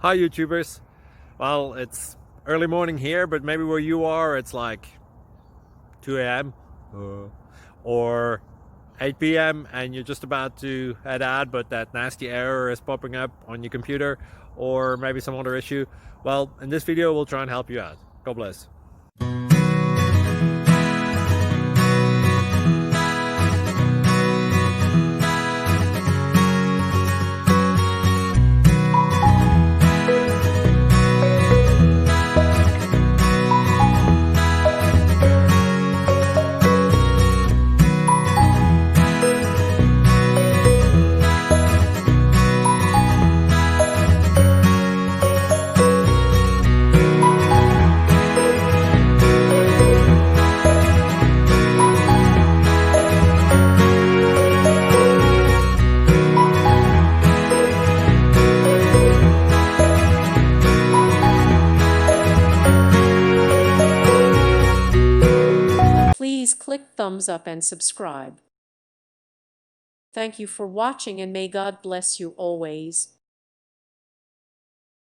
Hi YouTubers. Well, it's early morning here, but maybe where you are it's like 2 a.m. or 8 p.m. and you're just about to head out, but that nasty error is popping up on your computer, or maybe some other issue. Well, in this video we'll try and help you out. God bless. Please click thumbs up and subscribe. Thank you for watching, and may God bless you always.